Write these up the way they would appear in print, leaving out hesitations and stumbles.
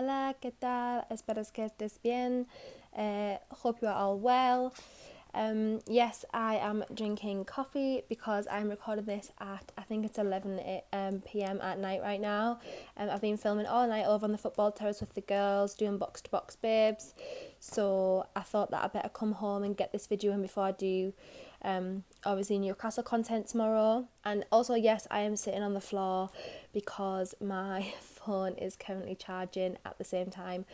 Hola, ¿qué tal? Espero que estés bien. Hope you are all well. Yes, I am drinking coffee because I'm recording this at, I think it's 11 p.m. at night right now. I've been filming all night over on the football terrace with the girls, doing box to box babes. So I thought that I'd better come home and get this video in before I do obviously Newcastle content tomorrow. And also, yes, I am sitting on the floor because my phone is currently charging at the same time.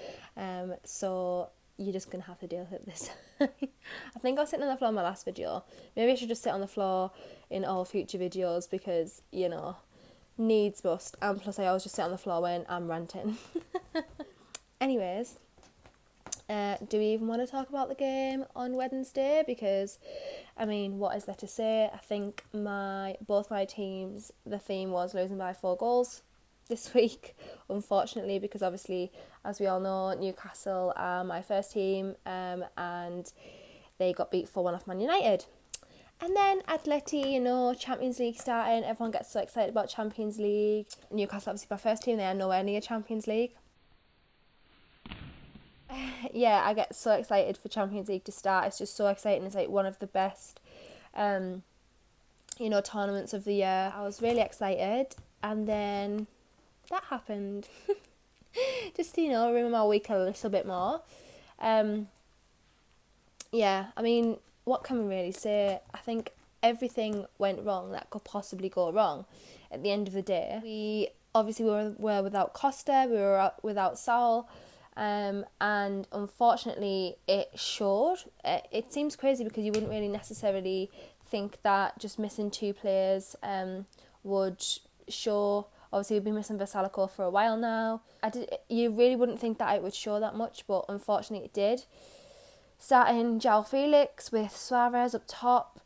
So you're just gonna have to deal with this. I think I was sitting on the floor in my last video. Maybe I should just sit on the floor in all future videos because, you know, needs must. And plus I always just sit on the floor when I'm ranting. Anyways, do we even want to talk about the game on Wednesday? Because, I mean, what is there to say? I think both my teams, the theme was losing by 4 goals this week, unfortunately, because obviously, as we all know, Newcastle are my first team, and they got beat 4-1 off Man United. And then Atleti, you know, Champions League starting, everyone gets so excited about Champions League. Newcastle, obviously my first team, they are nowhere near Champions League. Yeah, I get so excited for Champions League to start. It's just so exciting. It's like one of the best, you know, tournaments of the year. I was really excited, and then that happened. Just, you know, ruin my week a little bit more. Yeah, I mean, what can we really say? I think everything went wrong that could possibly go wrong at the end of the day. We obviously were without Costa, we were without Saul, and unfortunately it showed. It seems crazy because you wouldn't really necessarily think that just missing 2 players would show. Obviously, we've been missing Vasalico for a while now. You really wouldn't think that it would show that much, but unfortunately it did. Starting João Felix with Suarez up top.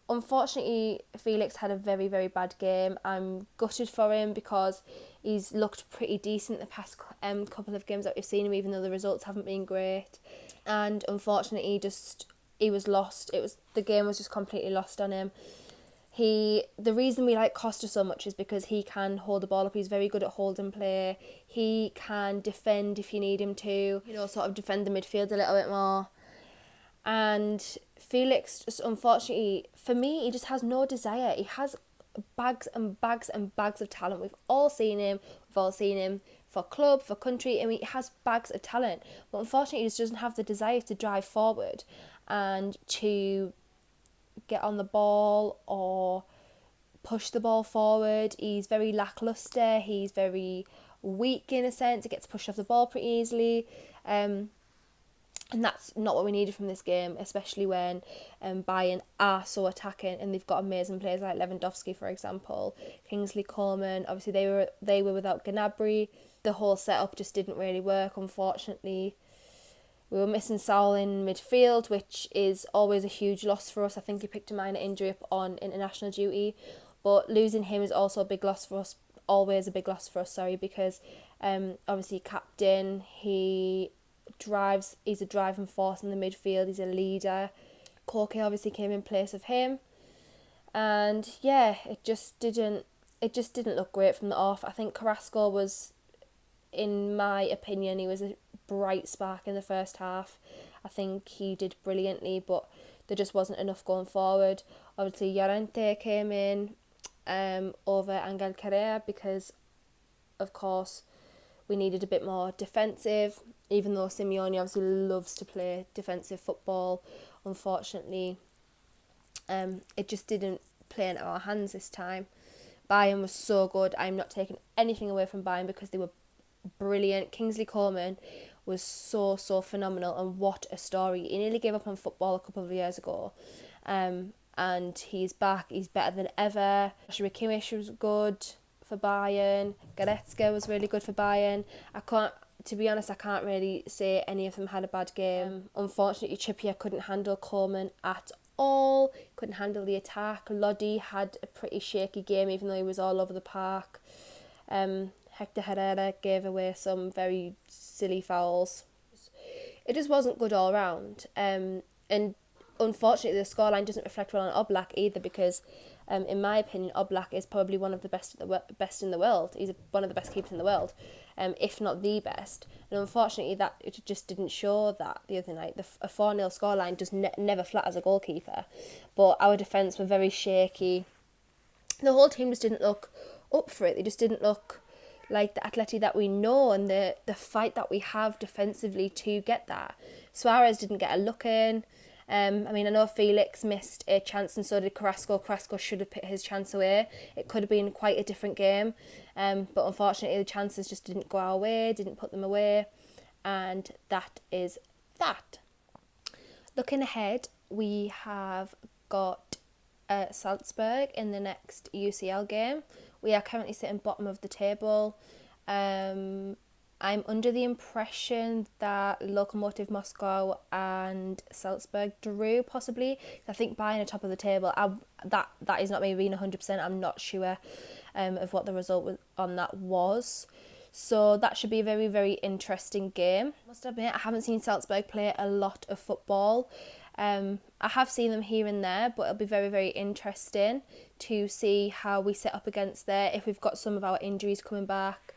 Unfortunately, Felix had a very, very bad game. I'm gutted for him because he's looked pretty decent the past couple of games that we've seen him, even though the results haven't been great. And unfortunately, he was lost. The game was just completely lost on him. The reason we like Costa so much is because he can hold the ball up. He's very good at holding play. He can defend if you need him to, you know, sort of defend the midfield a little bit more. And Felix, just unfortunately, for me, he just has no desire. He has bags and bags and bags of talent. We've all seen him for club, for country. I mean, he has bags of talent. But unfortunately, he just doesn't have the desire to drive forward and to get on the ball or push the ball forward. He's very lacklustre. He's very weak in a sense. He gets pushed off the ball pretty easily. And that's not what we needed from this game, especially when Bayern are so attacking and they've got amazing players like Lewandowski, for example, Kingsley Coman. Obviously, they were without Gnabry. The whole setup just didn't really work, unfortunately. We were missing Saul in midfield, which is always a huge loss for us. I think he picked a minor injury up on international duty, but losing him is also a big loss for us. Always a big loss for us, sorry, because obviously captain, he's a driving force in the midfield. He's a leader. Koke obviously came in place of him, and yeah, it just didn't look great from the off. I think Carrasco was, in my opinion, he was a bright spark in the first half. I think he did brilliantly, but there just wasn't enough going forward. Obviously, Llorente came in over Angel Correa because, of course, we needed a bit more defensive, even though Simeone obviously loves to play defensive football. Unfortunately, it just didn't play into our hands this time. Bayern was so good. I'm not taking anything away from Bayern because they were brilliant. Kingsley Coman was so phenomenal, and what a story. He nearly gave up on football a couple of years ago, and he's back. He's better than ever. Joshua Kimmich was good for Bayern. Goretzka was really good for Bayern. To be honest, I can't really say any of them had a bad game. Unfortunately, Trippier couldn't handle Coman at all. Couldn't handle the attack. Lodi had a pretty shaky game, even though he was all over the park. Hector Herrera gave away some very silly fouls. It just wasn't good all round. And unfortunately, the scoreline doesn't reflect well on Oblak either, because in my opinion, Oblak is probably one of the best in the world. He's one of the best keepers in the world, if not the best. And unfortunately, that it just didn't show that the other night. A 4-0 scoreline does never flatters a goalkeeper, but our defence were very shaky. The whole team just didn't look up for it. They just didn't look like the Atleti that we know, and the fight that we have defensively to get that. Suarez didn't get a look in. I know Felix missed a chance, and so did Carrasco. Carrasco should have put his chance away. It could have been quite a different game, but unfortunately the chances just didn't go our way, didn't put them away, and that is that. Looking ahead, we have got Salzburg in the next UCL game. We are currently sitting bottom of the table. I'm under the impression that Lokomotiv Moscow and Salzburg drew, possibly. I think Bayern are top of the table. That is not me being 100%. I'm not sure of what the result on that was. So that should be a very, very interesting game. I must admit, I haven't seen Salzburg play a lot of football. I have seen them here and there, but it'll be very, very interesting to see how we set up against there, if we've got some of our injuries coming back,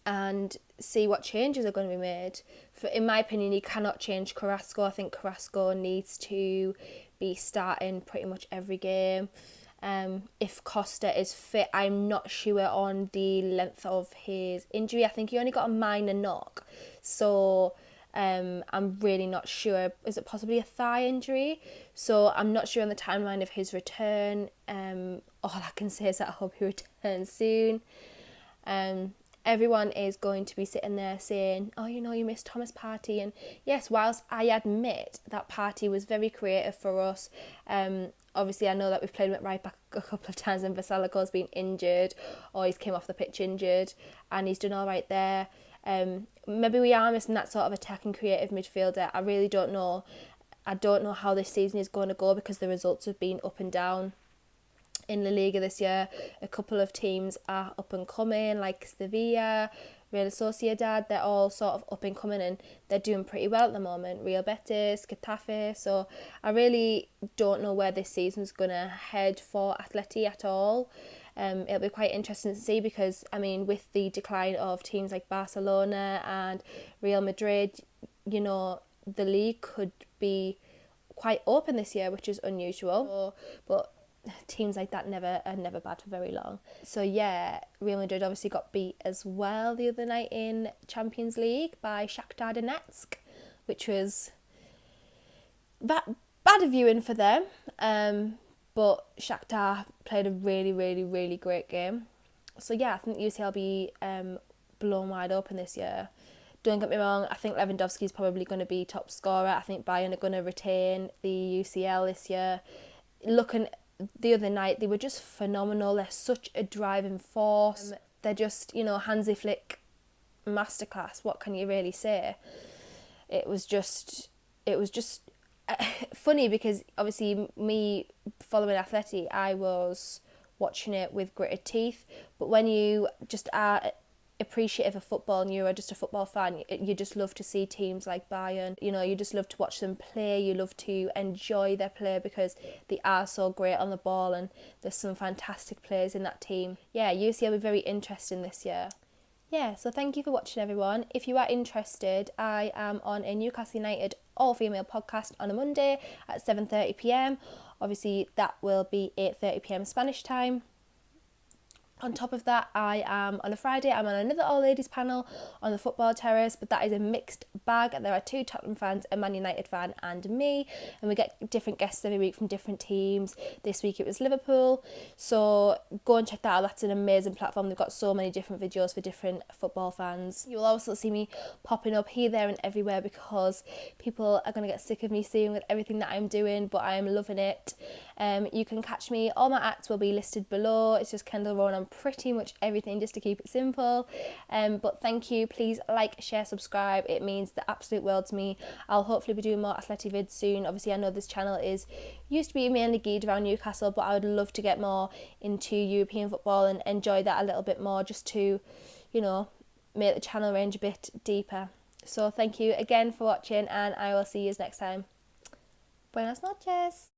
and see what changes are going to be made. In my opinion, you cannot change Carrasco. I think Carrasco needs to be starting pretty much every game. If Costa is fit, I'm not sure on the length of his injury. I think he only got a minor knock, so I'm really not sure. Is it possibly a thigh injury? So I'm not sure on the timeline of his return. All I can say is that I hope he returns soon. Everyone is going to be sitting there saying, oh, you missed Thomas Partey. And yes, whilst I admit that Partey was very creative for us, obviously I know that we've played him at right back a couple of times, and Vasilico's been injured, or he's came off the pitch injured, and he's done all right there. Maybe we are missing that sort of attacking creative midfielder. I really don't know. I don't know how this season is going to go, because the results have been up and down. In La Liga this year, a couple of teams are up and coming, like Sevilla, Real Sociedad. They're all sort of up and coming, and they're doing pretty well at the moment. Real Betis, Getafe. So I really don't know where this season's going to head for Atleti at all. It'll be quite interesting to see, because, with the decline of teams like Barcelona and Real Madrid, the league could be quite open this year, which is unusual. But teams like that are never bad for very long. So yeah, Real Madrid obviously got beat as well the other night in Champions League by Shakhtar Donetsk, which was bad viewing for them. But Shakhtar played a really, really, really great game. So yeah, I think UCL will be blown wide open this year. Don't get me wrong, I think Lewandowski is probably going to be top scorer. I think Bayern are going to retain the UCL this year. Looking the other night, they were just phenomenal. They're such a driving force. They're just, Hansi Flick masterclass. What can you really say? It was just funny, because obviously me following Atleti, I was watching it with gritted teeth. But when you just are appreciative of football and you're just a football fan, you just love to see teams like Bayern. You just love to watch them play. You love to enjoy their play, because they are so great on the ball, and there's some fantastic players in that team. Yeah, UCL will be very interesting this year. Yeah, so thank you for watching, everyone. If you are interested, I am on a Newcastle United all-female podcast on a Monday at 7:30pm. Obviously, that will be 8:30pm Spanish time. On top of that, I am on a Friday, I'm on another all-ladies panel on the Football Terrace, but that is a mixed bag. There are 2 Tottenham fans, a Man United fan and me, and we get different guests every week from different teams. This week it was Liverpool, so go and check that out. That's an amazing platform. They've got so many different videos for different football fans. You'll also see me popping up here, there and everywhere, because people are going to get sick of me soon with everything that I'm doing, but I'm loving it. You can catch me, all my acts will be listed below. It's just KENDALLROWAN on pretty much everything, just to keep it simple. But thank you. Please like, share, subscribe. It means the absolute world to me. I'll hopefully be doing more Atleti vids soon. Obviously, I know this channel used to be mainly geared around Newcastle, but I would love to get more into European football and enjoy that a little bit more, just to, make the channel range a bit deeper. So thank you again for watching, and I will see you next time. Buenas noches.